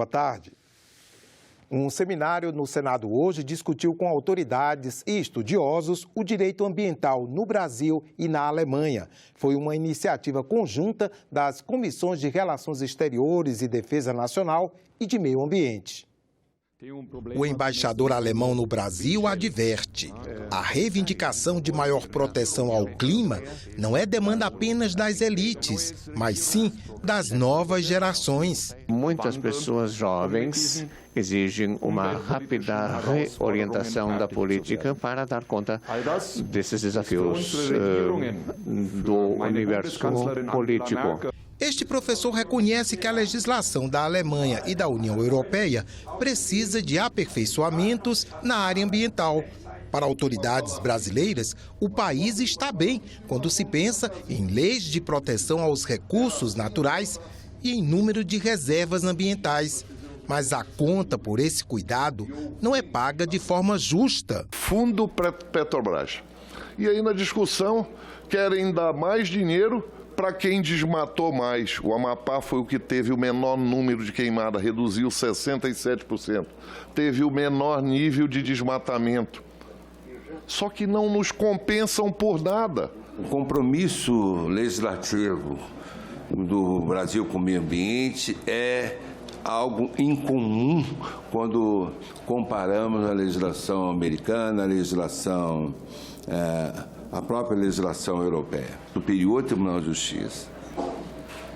boa tarde. Um seminário no Senado hoje discutiu com autoridades e estudiosos o direito ambiental no Brasil e na Alemanha. Foi uma iniciativa conjunta das Comissões de Relações Exteriores e Defesa Nacional e de Meio Ambiente. O embaixador alemão no Brasil adverte: a reivindicação de maior proteção ao clima não é demanda apenas das elites, mas sim das novas gerações. Muitas pessoas jovens exigem uma rápida reorientação da política para dar conta desses desafios do universo político. Este professor reconhece que a legislação da Alemanha e da União Europeia precisa de aperfeiçoamentos na área ambiental. Para autoridades brasileiras, o país está bem quando se pensa em leis de proteção aos recursos naturais e em número de reservas ambientais. Mas a conta por esse cuidado não é paga de forma justa. Fundo Petrobras. E aí na discussão querem dar mais dinheiro para quem desmatou mais. O Amapá foi o que teve o menor número de queimada, reduziu 67%. Teve o menor nível de desmatamento. Só que não nos compensam por nada. O compromisso legislativo do Brasil com o meio ambiente é algo incomum quando comparamos a legislação americana, a própria legislação europeia. O Superior Tribunal de Justiça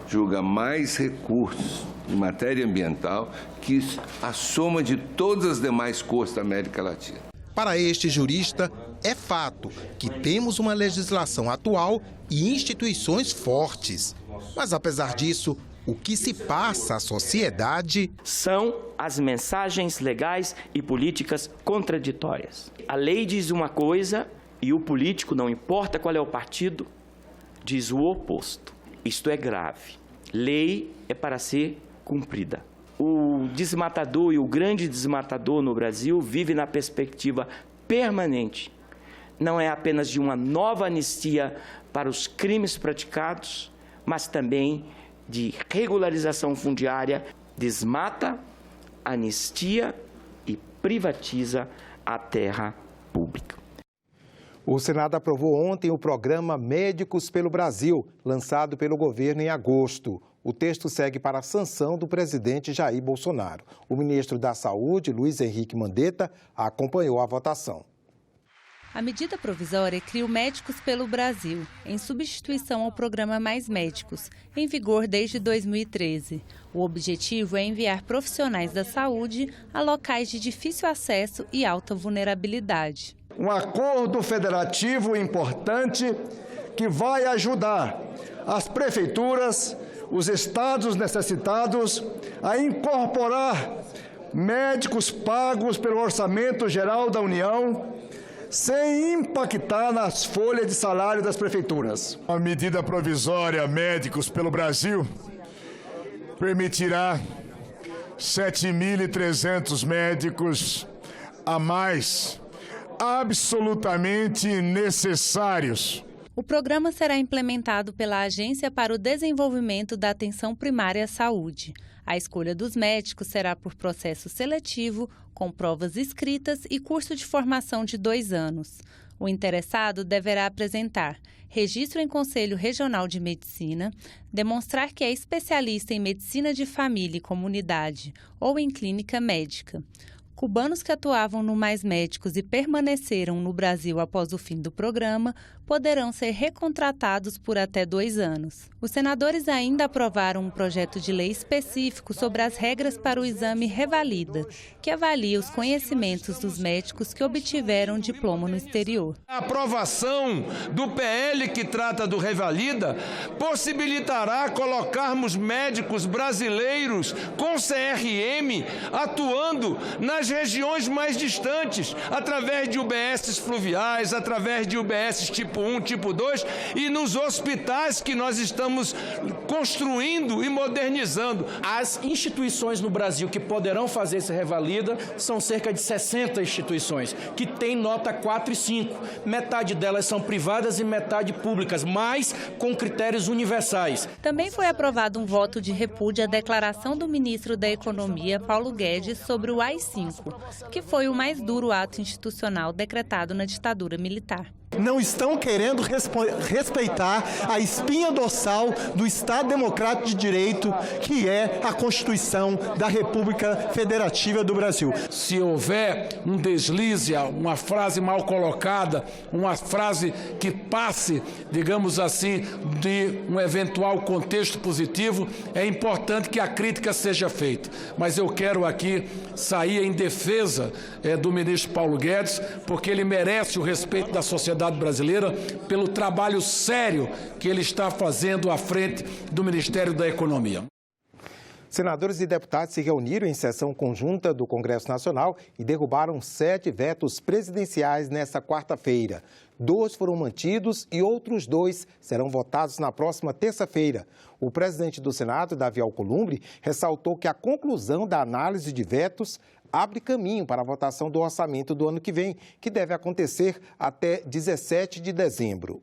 julga mais recursos em matéria ambiental que a soma de todas as demais cortes da América Latina. Para este jurista, é fato que temos uma legislação atual e instituições fortes. Mas, apesar disso, o que se passa à sociedade são as mensagens legais e políticas contraditórias. A lei diz uma coisa e o político, não importa qual é o partido, diz o oposto. Isto é grave. Lei é para ser cumprida. O desmatador e o grande desmatador no Brasil vive na perspectiva permanente. Não é apenas de uma nova anistia para os crimes praticados, mas também de regularização fundiária, desmata, anistia e privatiza a terra pública. O Senado aprovou ontem o programa Médicos pelo Brasil, lançado pelo governo em agosto. O texto segue para a sanção do presidente Jair Bolsonaro. O ministro da Saúde, Luiz Henrique Mandetta, acompanhou a votação. A medida provisória cria o Médicos pelo Brasil, em substituição ao programa Mais Médicos, em vigor desde 2013. O objetivo é enviar profissionais da saúde a locais de difícil acesso e alta vulnerabilidade. Um acordo federativo importante que vai ajudar as prefeituras, os estados necessitados a incorporar médicos pagos pelo Orçamento Geral da União, sem impactar nas folhas de salário das prefeituras. A medida provisória Médicos pelo Brasil permitirá 7.300 médicos a mais, absolutamente necessários. O programa será implementado pela Agência para o Desenvolvimento da Atenção Primária à Saúde. A escolha dos médicos será por processo seletivo, com provas escritas e curso de formação de 2 anos. O interessado deverá apresentar registro em Conselho Regional de Medicina, demonstrar que é especialista em medicina de família e comunidade ou em clínica médica. Cubanos que atuavam no Mais Médicos e permaneceram no Brasil após o fim do programa poderão ser recontratados por até 2 anos. Os senadores ainda aprovaram um projeto de lei específico sobre as regras para o exame Revalida, que avalia os conhecimentos dos médicos que obtiveram diploma no exterior. A aprovação do PL que trata do Revalida possibilitará colocarmos médicos brasileiros com CRM atuando nas nas regiões mais distantes, através de UBSs fluviais, através de UBSs tipo 1, tipo 2 e nos hospitais que nós estamos construindo e modernizando. As instituições no Brasil que poderão fazer esse revalida são cerca de 60 instituições, que têm nota 4 e 5. Metade delas são privadas e metade públicas, mas com critérios universais. Também foi aprovado um voto de repúdio à declaração do ministro da Economia, Paulo Guedes, sobre o AI-5, que foi o mais duro ato institucional decretado na ditadura militar. Não estão querendo respeitar a espinha dorsal do Estado Democrático de Direito, que é a Constituição da República Federativa do Brasil. Se houver um deslize, uma frase mal colocada, uma frase que passe, digamos assim, de um eventual contexto positivo, é importante que a crítica seja feita. Mas eu quero aqui sair em defesa do ministro Paulo Guedes, porque ele merece o respeito da sociedade brasileira pelo trabalho sério que ele está fazendo à frente do Ministério da Economia. Senadores e deputados se reuniram em sessão conjunta do Congresso Nacional e derrubaram 7 vetos presidenciais nesta quarta-feira. 2 foram mantidos e outros 2 serão votados na próxima terça-feira. O presidente do Senado, Davi Alcolumbre, ressaltou que a conclusão da análise de vetos abre caminho para a votação do orçamento do ano que vem, que deve acontecer até 17 de dezembro.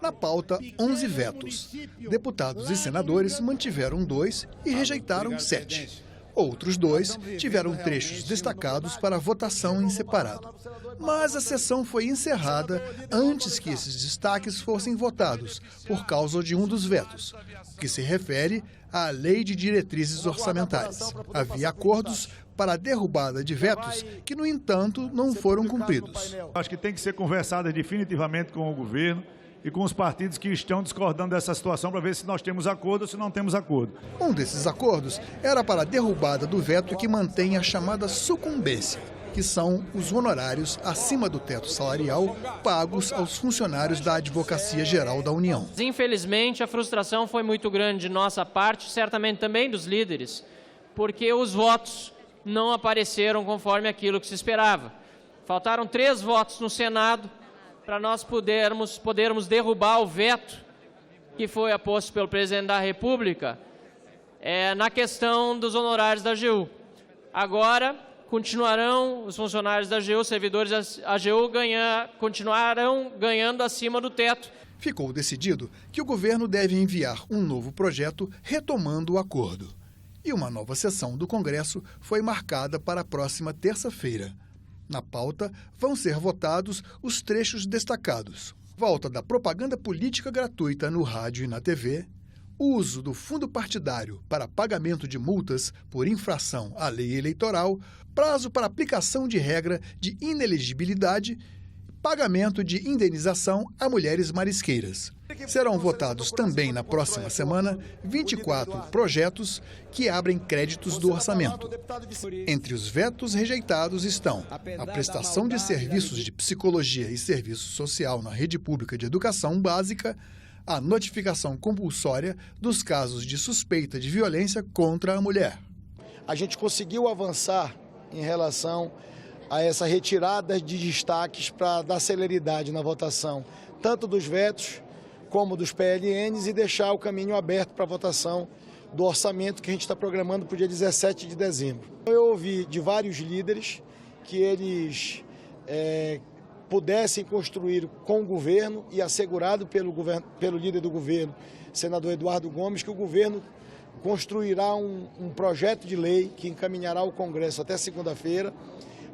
Na pauta, 11 vetos. Deputados e senadores mantiveram 2 e rejeitaram 7. Outros 2 tiveram trechos destacados para votação em separado. Mas a sessão foi encerrada antes que esses destaques fossem votados, por causa de um dos vetos, que se refere à Lei de Diretrizes Orçamentárias. Havia acordos para a derrubada de vetos que, no entanto, não foram cumpridos. Acho que tem que ser conversada definitivamente com o governo e com os partidos que estão discordando dessa situação para ver se nós temos acordo ou se não temos acordo. Um desses acordos era para a derrubada do veto que mantém a chamada sucumbência, que são os honorários acima do teto salarial pagos aos funcionários da Advocacia Geral da União. Infelizmente, a frustração foi muito grande de nossa parte, certamente também dos líderes, porque os votos não apareceram conforme aquilo que se esperava. Faltaram 3 votos no Senado para nós podermos derrubar o veto que foi aposto pelo presidente da República na questão dos honorários da AGU. Agora, continuarão os funcionários da AGU, servidores da AGU, continuarão ganhando acima do teto. Ficou decidido que o governo deve enviar um novo projeto retomando o acordo. E uma nova sessão do Congresso foi marcada para a próxima terça-feira. Na pauta, vão ser votados os trechos destacados: volta da propaganda política gratuita no rádio e na TV, uso do fundo partidário para pagamento de multas por infração à lei eleitoral, prazo para aplicação de regra de inelegibilidade, pagamento de indenização a mulheres marisqueiras. Serão votados também na próxima semana 24 projetos que abrem créditos do orçamento. Entre os vetos rejeitados estão a prestação de serviços de psicologia e serviço social na rede pública de educação básica, a notificação compulsória dos casos de suspeita de violência contra a mulher. A gente conseguiu avançar em relação a essa retirada de destaques para dar celeridade na votação, tanto dos vetos como dos PLNs, e deixar o caminho aberto para a votação do orçamento que a gente está programando para o dia 17 de dezembro. Eu ouvi de vários líderes que eles pudessem construir com o governo e assegurado pelo líder do governo, senador Eduardo Gomes, que o governo construirá um projeto de lei que encaminhará ao Congresso até segunda-feira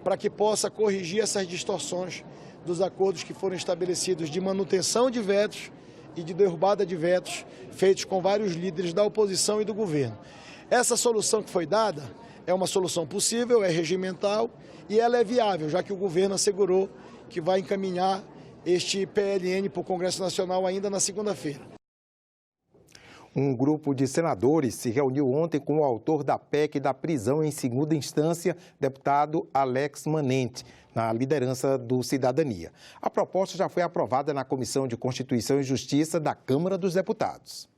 para que possa corrigir essas distorções dos acordos que foram estabelecidos de manutenção de vetos e de derrubada de vetos feitos com vários líderes da oposição e do governo. Essa solução que foi dada é uma solução possível, é regimental e ela é viável, já que o governo assegurou que vai encaminhar este PLN para o Congresso Nacional ainda na segunda-feira. Um grupo de senadores se reuniu ontem com o autor da PEC da prisão em segunda instância, deputado Alex Manente, na liderança do Cidadania. A proposta já foi aprovada na Comissão de Constituição e Justiça da Câmara dos Deputados.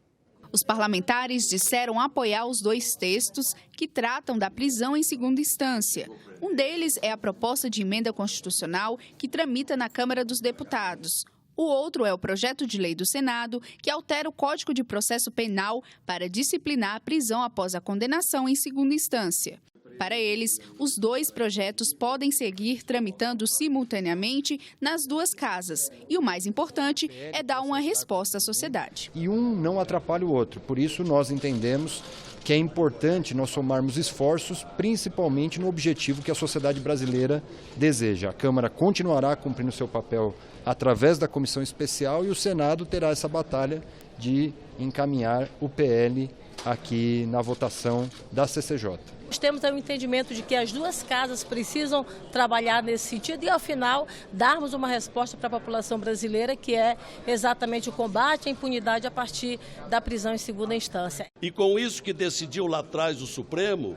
Os parlamentares disseram apoiar os 2 textos que tratam da prisão em segunda instância. Um deles é a proposta de emenda constitucional que tramita na Câmara dos Deputados. O outro é o projeto de lei do Senado, que altera o Código de Processo Penal para disciplinar a prisão após a condenação em segunda instância. Para eles, os 2 projetos podem seguir tramitando simultaneamente nas 2 casas. E o mais importante é dar uma resposta à sociedade. E um não atrapalha o outro. Por isso, nós entendemos que é importante nós somarmos esforços, principalmente no objetivo que a sociedade brasileira deseja. A Câmara continuará cumprindo seu papel através da comissão especial e o Senado terá essa batalha de encaminhar o PL aqui na votação da CCJ. Nós temos o entendimento de que as 2 casas precisam trabalhar nesse sentido e, ao final, darmos uma resposta para a população brasileira, que é exatamente o combate à impunidade a partir da prisão em segunda instância. E com isso que decidiu lá atrás o Supremo,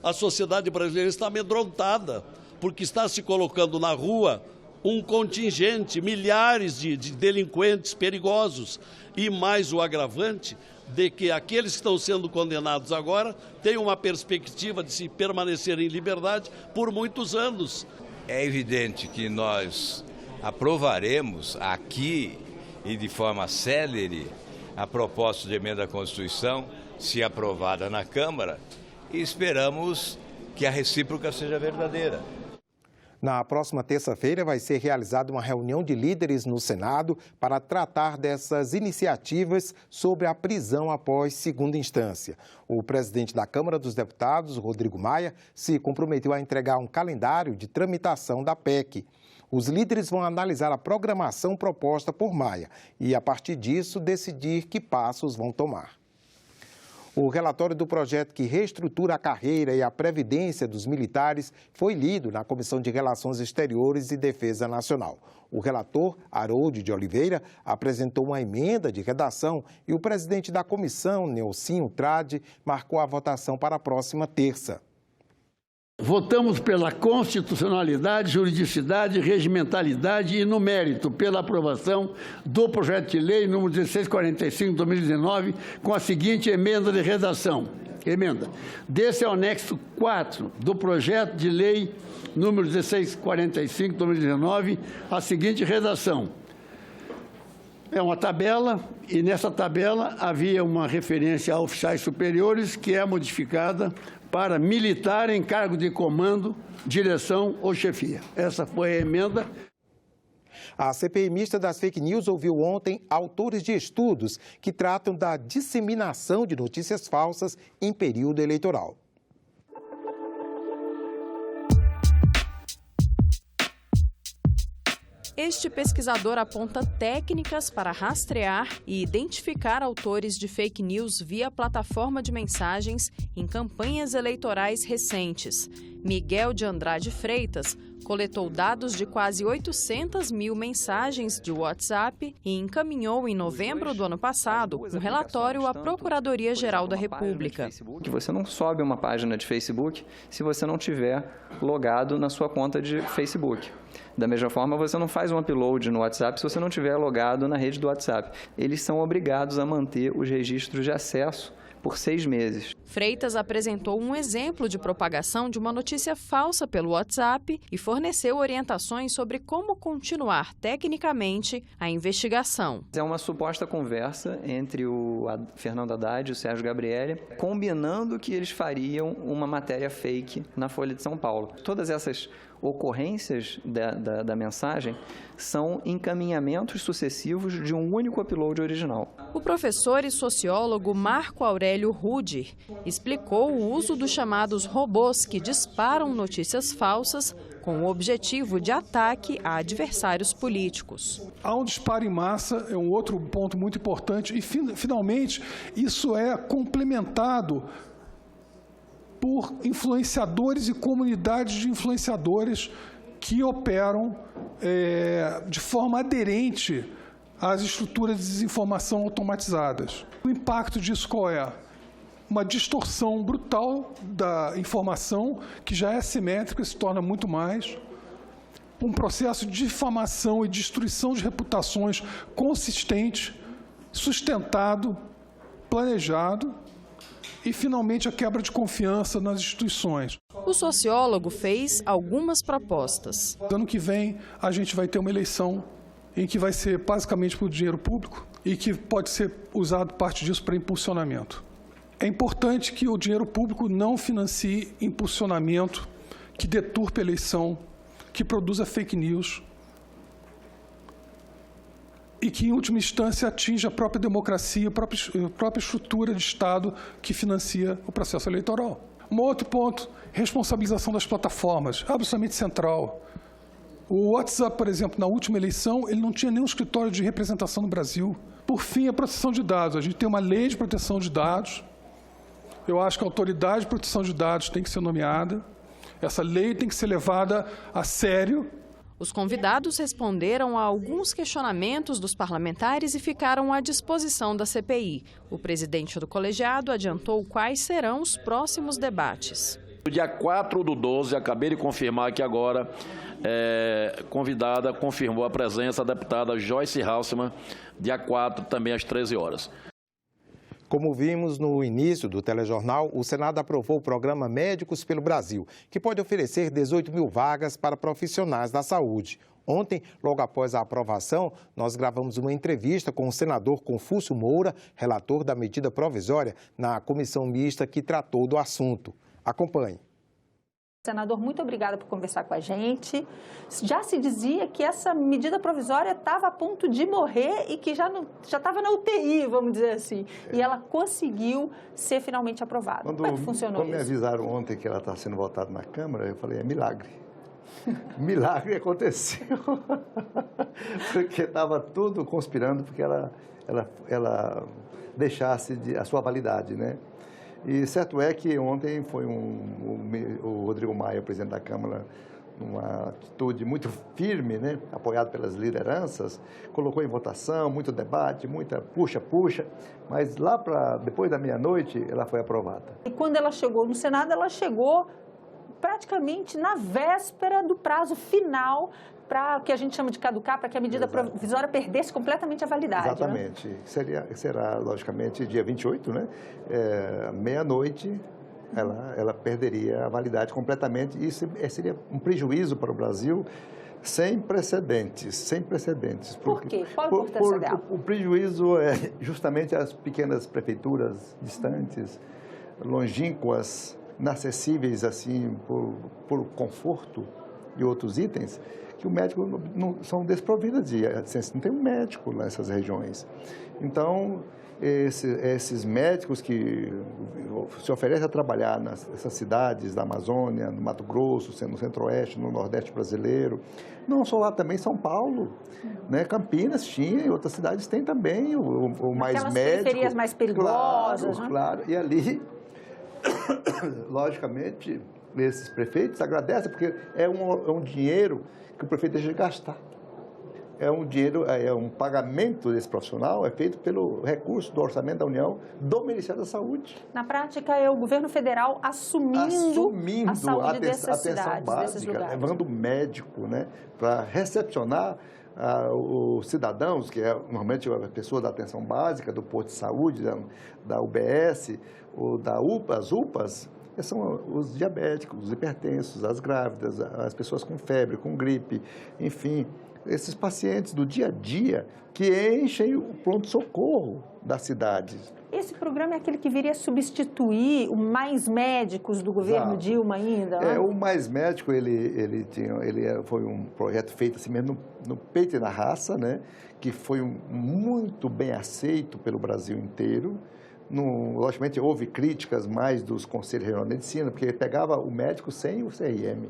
a sociedade brasileira está amedrontada, porque está se colocando na rua um contingente, milhares de delinquentes perigosos e mais o agravante de que aqueles que estão sendo condenados agora têm uma perspectiva de se permanecer em liberdade por muitos anos. É evidente que nós aprovaremos aqui e de forma célere a proposta de emenda à Constituição, se aprovada na Câmara, e esperamos que a recíproca seja verdadeira. Na próxima terça-feira vai ser realizada uma reunião de líderes no Senado para tratar dessas iniciativas sobre a prisão após segunda instância. O presidente da Câmara dos Deputados, Rodrigo Maia, se comprometeu a entregar um calendário de tramitação da PEC. Os líderes vão analisar a programação proposta por Maia e, a partir disso, decidir que passos vão tomar. O relatório do projeto que reestrutura a carreira e a previdência dos militares foi lido na Comissão de Relações Exteriores e Defesa Nacional. O relator, Harold de Oliveira, apresentou uma emenda de redação e o presidente da comissão, Nelsinho Trade, marcou a votação para a próxima terça. Votamos pela constitucionalidade, juridicidade, regimentalidade e, no mérito, pela aprovação do projeto de lei número 1645 de 2019, com a seguinte emenda de redação. Emenda. Desse é o anexo 4 do projeto de lei número 1645 de 2019, a seguinte redação. É uma tabela, e nessa tabela havia uma referência a oficiais superiores, que é modificada para militar em cargo de comando, direção ou chefia. Essa foi a emenda. A CPI mista das fake news ouviu ontem autores de estudos que tratam da disseminação de notícias falsas em período eleitoral. Este pesquisador aponta técnicas para rastrear e identificar autores de fake news via plataforma de mensagens em campanhas eleitorais recentes. Miguel de Andrade Freitas coletou dados de quase 800 mil mensagens de WhatsApp e encaminhou em novembro do ano passado um relatório à Procuradoria-Geral da República. Que você não sobe uma página de Facebook se você não tiver logado na sua conta de Facebook. Da mesma forma, você não faz um upload no WhatsApp se você não tiver logado na rede do WhatsApp. Eles são obrigados a manter os registros de acesso por 6 meses. Freitas apresentou um exemplo de propagação de uma notícia falsa pelo WhatsApp e forneceu orientações sobre como continuar tecnicamente a investigação. É uma suposta conversa entre o Fernando Haddad e o Sérgio Gabrielli, combinando que eles fariam uma matéria fake na Folha de São Paulo. Todas essas ocorrências da mensagem são encaminhamentos sucessivos de um único upload original. O professor e sociólogo Marco Aurélio Rudy explicou o uso dos chamados robôs que disparam notícias falsas com o objetivo de ataque a adversários políticos. Há um disparo em massa, é um outro ponto muito importante, e finalmente isso é complementado por influenciadores e comunidades de influenciadores que operam de forma aderente às estruturas de desinformação automatizadas. O impacto disso qual é? Uma distorção brutal da informação, que já é assimétrica, se torna muito mais. Um processo de difamação e destruição de reputações consistente, sustentado planejado e, finalmente, a quebra de confiança nas instituições. O sociólogo fez algumas propostas. Ano que vem, a gente vai ter uma eleição em que vai ser basicamente por dinheiro público e que pode ser usado parte disso para impulsionamento. É importante que o dinheiro público não financie impulsionamento que deturpe a eleição, que produza fake news e que, em última instância, atinja a própria democracia, a própria estrutura de Estado que financia o processo eleitoral. Um outro ponto, responsabilização das plataformas, absolutamente central. O WhatsApp, por exemplo, na última eleição, ele não tinha nenhum escritório de representação no Brasil. Por fim, a proteção de dados. A gente tem uma lei de proteção de dados. Eu acho que a autoridade de proteção de dados tem que ser nomeada. Essa lei tem que ser levada a sério. Os convidados responderam a alguns questionamentos dos parlamentares e ficaram à disposição da CPI. O presidente do colegiado adiantou quais serão os próximos debates. No dia 4/12, acabei de confirmar que agora, convidada, confirmou a presença da deputada Joyce Halsemann, dia 4, também às 13 horas. Como vimos no início do telejornal, o Senado aprovou o programa Médicos pelo Brasil, que pode oferecer 18 mil vagas para profissionais da saúde. Ontem, logo após a aprovação, nós gravamos uma entrevista com o senador Confúcio Moura, relator da medida provisória, na comissão mista que tratou do assunto. Acompanhe. Senador, muito obrigada por conversar com a gente. Já se dizia que essa medida provisória estava a ponto de morrer e que já estava na UTI, vamos dizer assim. E ela conseguiu ser finalmente aprovada. Como é que funcionou isso? Quando me avisaram ontem que ela está sendo votada na Câmara, eu falei, é milagre. Milagre aconteceu. Porque estava tudo conspirando porque ela deixasse a sua validade, né? E certo é que ontem foi o Rodrigo Maia, presidente da Câmara, numa atitude muito firme, né, apoiado pelas lideranças, colocou em votação, muito debate, muita puxa, mas lá depois da meia-noite ela foi aprovada. E quando ela chegou no Senado, ela chegou praticamente na véspera do prazo final para o que a gente chama de caducar, para que a medida provisória perdesse completamente a validade. Exatamente. Né? Será, logicamente, dia 28, né? Meia-noite, ela perderia a validade completamente. Isso seria um prejuízo para o Brasil sem precedentes. Por quê? Qual a importância dela? O prejuízo é justamente as pequenas prefeituras distantes, longínquas, inacessíveis assim por conforto e outros itens, que o médico não são desprovidas de assistência, não tem um médico nessas regiões. Então, esses médicos que se oferecem a trabalhar nessas cidades da Amazônia, no Mato Grosso, no Centro-Oeste, no Nordeste brasileiro, não só lá, também São Paulo, né? Campinas tinha, e outras cidades têm também o mais médico. Aquelas periferias mais perigosas. Claro. E ali, logicamente, esses prefeitos agradecem, porque é um dinheiro que o prefeito deixa de gastar. É um pagamento desse profissional, é feito pelo recurso do orçamento da União, do Ministério da Saúde. Na prática, é o governo federal assumindo a saúde dessas cidades, básica, desses lugares. levando o médico, né, para recepcionar os cidadãos, que é normalmente a pessoa da atenção básica, do posto de saúde, da UBS, ou as UPAs, são os diabéticos, os hipertensos, as grávidas, as pessoas com febre, com gripe, enfim, esses pacientes do dia a dia que enchem o pronto-socorro das cidades. Esse programa é aquele que viria substituir o Mais Médicos do governo Dilma ainda? Né? O Mais Médico, ele foi um projeto feito assim mesmo no peito e na raça, né? Que foi muito bem aceito pelo Brasil inteiro. Logicamente, houve críticas mais dos Conselhos Regionais de Medicina, porque pegava o médico sem o CRM.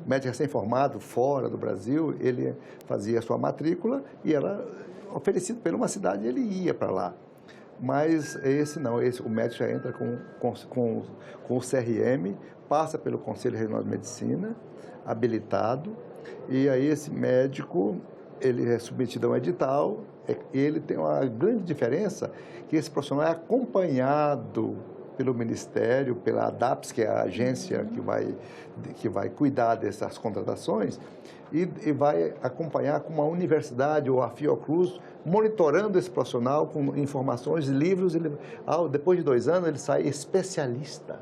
O médico recém-formado, fora do Brasil, ele fazia a sua matrícula e era oferecido por uma cidade, ele ia para lá. Mas o médico já entra com o CRM, passa pelo Conselho Regional de Medicina, habilitado, e aí esse médico, ele é submetido a um edital. Ele tem uma grande diferença, que esse profissional é acompanhado pelo Ministério, pela ADAPS, que é a agência que vai cuidar dessas contratações, e vai acompanhar com uma universidade ou a Fiocruz, monitorando esse profissional com informações, livros. Depois de 2 anos, ele sai especialista.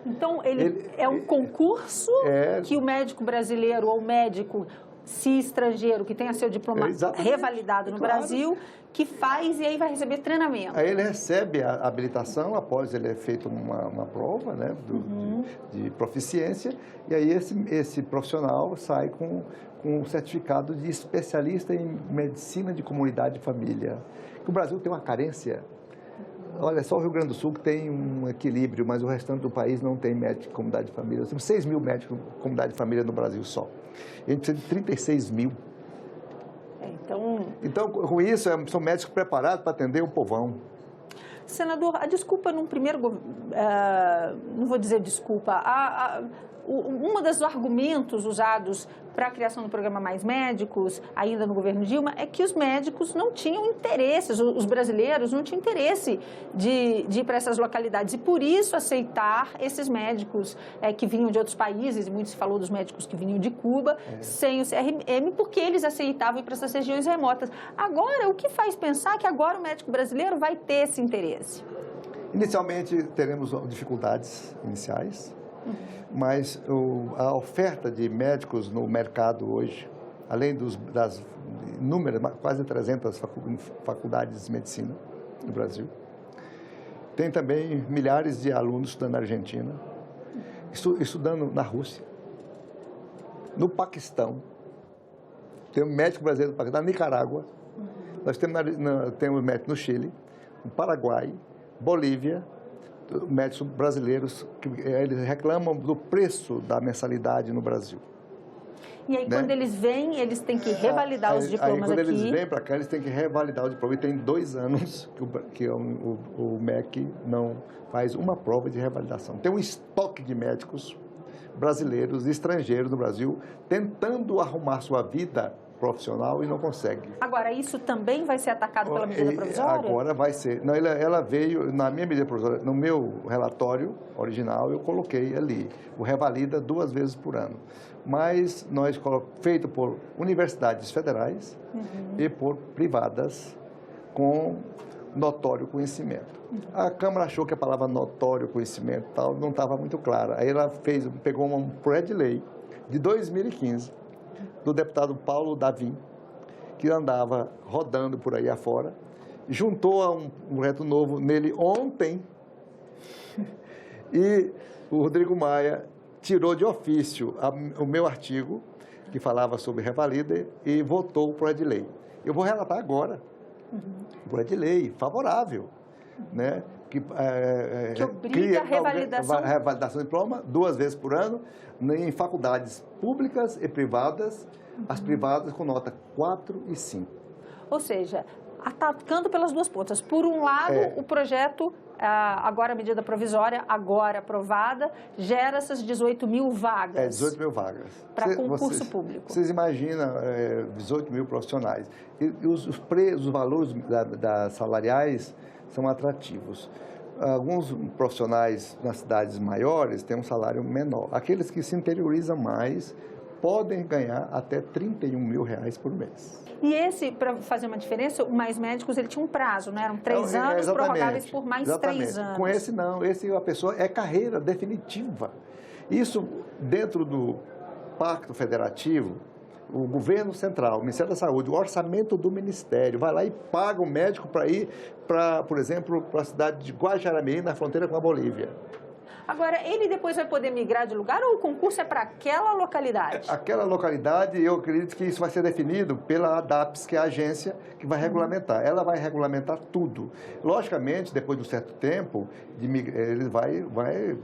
Então, ele é um concurso que o médico brasileiro ou o médico, se estrangeiro, que tenha seu diploma revalidado no Brasil, que faz e aí vai receber treinamento. Aí ele recebe a habilitação após ele ter feito uma prova, né, de proficiência, e aí esse profissional sai com um certificado de especialista em medicina de comunidade e família. O Brasil tem uma carência. Olha, só o Rio Grande do Sul que tem um equilíbrio, mas o restante do país não tem médico de comunidade de família. Nós temos 6 mil médicos de comunidade de família no Brasil só. E a gente precisa de 36 mil. Então, com isso, são médicos preparados para atender o povão. Senador, a desculpa num primeiro... não vou dizer desculpa. Um dos argumentos usados para a criação do programa Mais Médicos, ainda no governo Dilma, é que os médicos não tinham interesse, os brasileiros não tinham interesse de ir para essas localidades. E por isso aceitar esses médicos que vinham de outros países, e muito se falou dos médicos que vinham de Cuba, sem o CRM, porque eles aceitavam ir para essas regiões remotas. Agora, o que faz pensar que agora o médico brasileiro vai ter esse interesse? Inicialmente, teremos dificuldades iniciais. Mas a oferta de médicos no mercado hoje, além das inúmeras, quase 300 faculdades de medicina no Brasil, tem também milhares de alunos estudando na Argentina, estudando na Rússia, no Paquistão, tem um médico brasileiro no Paquistão, na Nicarágua, nós temos médicos no Chile, no Paraguai, Bolívia, médicos brasileiros que eles reclamam do preço da mensalidade no Brasil. E aí, quando eles vêm, eles têm que revalidar os diplomas aqui? Quando eles vêm para cá, eles têm que revalidar o diploma. E tem 2 anos que o MEC não faz uma prova de revalidação. Tem um estoque de médicos brasileiros e estrangeiros no Brasil tentando arrumar sua vida profissional e não consegue. Agora, isso também vai ser atacado pela medida provisória? Agora vai ser. Não, ela veio, na minha medida provisória, no meu relatório original, eu coloquei ali, o revalida 2 vezes por ano. Mas nós colocamos, feito por universidades federais e por privadas com notório conhecimento. A Câmara achou que a palavra notório conhecimento tal não estava muito clara. Aí ela pegou um projeto de lei de 2015, do deputado Paulo Davim, que andava rodando por aí afora, juntou a um projeto novo nele ontem e o Rodrigo Maia tirou de ofício o meu artigo, que falava sobre revalida, e votou o projeto de lei. Eu vou relatar agora o projeto de lei favorável, né? Que obriga a revalidação de diploma 2 vezes por ano em faculdades públicas e privadas, as privadas com nota 4 e 5. Ou seja, atacando pelas 2 pontas. Por um lado, o projeto, agora a medida provisória, agora aprovada, gera essas 18 mil vagas. 18 mil vagas. Para concurso público. Vocês imaginam 18 mil profissionais. E os valores salariais são atrativos. Alguns profissionais nas cidades maiores têm um salário menor. Aqueles que se interiorizam mais podem ganhar até R$31 mil por mês. E esse, para fazer uma diferença, o Mais Médicos, ele tinha um prazo, não eram 3 anos, prorrogáveis por mais 3 anos. Com esse não, esse a pessoa é carreira definitiva. Isso dentro do Pacto Federativo, o governo central, o Ministério da Saúde, o orçamento do Ministério, vai lá e paga o médico para ir, por exemplo, para a cidade de Guajará-Mirim, na fronteira com a Bolívia. Agora, ele depois vai poder migrar de lugar ou o concurso é para aquela localidade? Aquela localidade, eu acredito que isso vai ser definido pela ADAPS, que é a agência que vai regulamentar. Ela vai regulamentar tudo. Logicamente, depois de um certo tempo, ele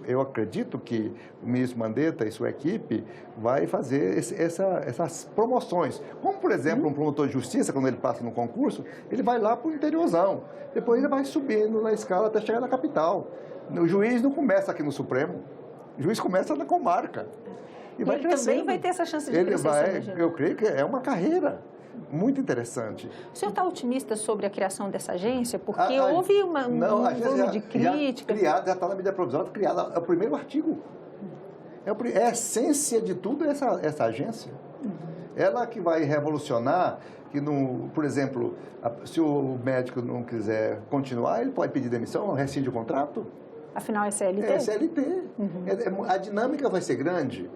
eu acredito que o ministro Mandetta e sua equipe vai fazer essas promoções. Como, por exemplo, um promotor de justiça, quando ele passa no concurso, ele vai lá para o interiorzão. Depois ele vai subindo na escala até chegar na capital. O juiz não começa aqui no Supremo, o juiz começa na comarca. E vai ele crescendo. também vai ter essa chance de Ele crescer, vai, imagina. eu creio que é uma carreira muito interessante. O senhor está otimista sobre a criação dessa agência? Porque houve um volume de crítica. Já está na medida provisória, criada, é o primeiro artigo. É a essência de tudo essa agência. Ela que vai revolucionar, que por exemplo, se o médico não quiser continuar, ele pode pedir demissão, rescinde o contrato. Afinal, é CLT? É CLT. A dinâmica vai ser grande.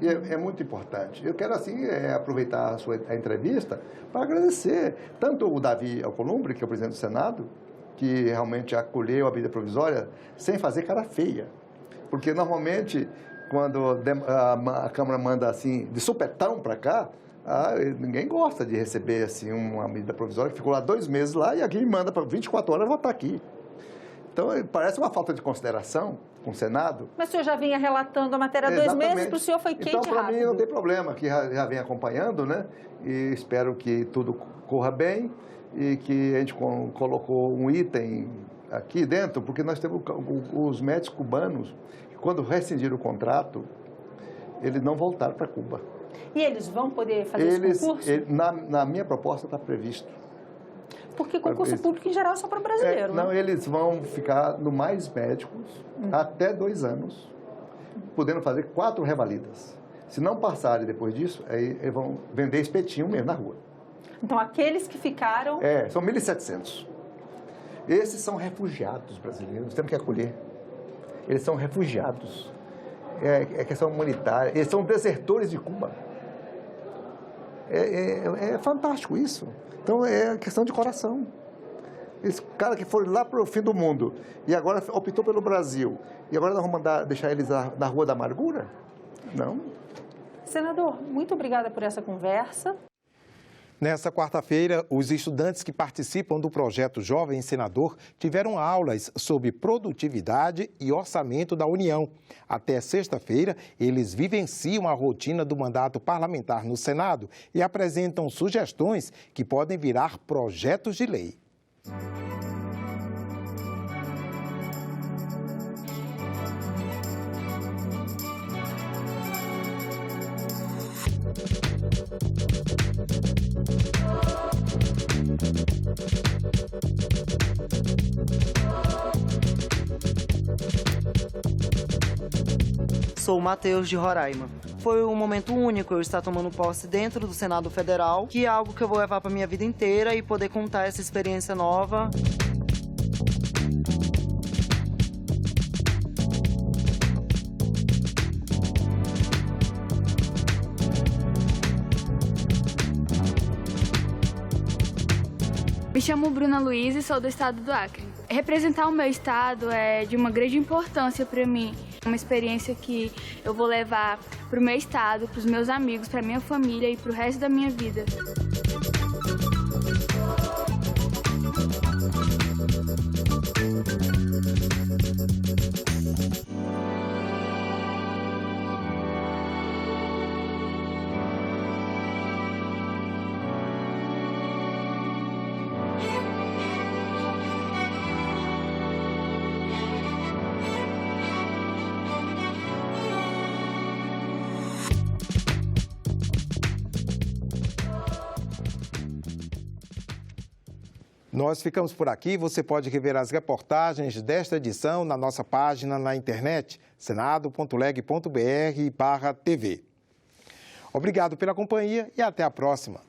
E é muito importante. Eu quero, assim, aproveitar a entrevista para agradecer tanto o Davi Alcolumbre, que é o presidente do Senado, que realmente acolheu a medida provisória sem fazer cara feia. Porque, normalmente, quando a Câmara manda, assim, de supetão para cá, ninguém gosta de receber, assim, uma medida provisória que ficou lá 2 meses lá e aqui me manda para 24 horas votar aqui. Então, parece uma falta de consideração com o Senado. Mas o senhor já vinha relatando a matéria há 2 meses, para o senhor foi quente e rápido. Então, para mim, não tem problema, que já vem acompanhando, né? E espero que tudo corra bem e que a gente colocou um item aqui dentro, porque nós temos os médicos cubanos, que quando rescindiram o contrato, eles não voltaram para Cuba. E eles vão poder fazer esse concurso? Na minha proposta está previsto. Porque concurso público, em geral, é só para brasileiro, né? Não, eles vão ficar no Mais Médicos até 2 anos, podendo fazer 4 revalidas. Se não passarem depois disso, aí eles vão vender espetinho mesmo na rua. Então, aqueles que ficaram... São 1.700. Esses são refugiados brasileiros, temos que acolher. Eles são refugiados. É questão humanitária. Eles são desertores de Cuba. É fantástico isso. Então, é questão de coração. Esse cara que foi lá para o fim do mundo e agora optou pelo Brasil, e agora nós vamos deixar eles na Rua da Amargura? Não. Senador, muito obrigada por essa conversa. Nesta quarta-feira, os estudantes que participam do projeto Jovem Senador tiveram aulas sobre produtividade e orçamento da União. Até sexta-feira, eles vivenciam a rotina do mandato parlamentar no Senado e apresentam sugestões que podem virar projetos de lei. Sou Matheus, de Roraima. Foi um momento único eu estar tomando posse dentro do Senado Federal, que é algo que eu vou levar para minha vida inteira e poder contar essa experiência nova. Me chamo Bruna Luiz e sou do estado do Acre. Representar o meu estado é de uma grande importância para mim. Uma experiência que eu vou levar para o meu estado, para os meus amigos, para a minha família e para o resto da minha vida. Nós ficamos por aqui. Você pode rever as reportagens desta edição na nossa página na internet, senado.leg.br/tv. Obrigado pela companhia e até a próxima.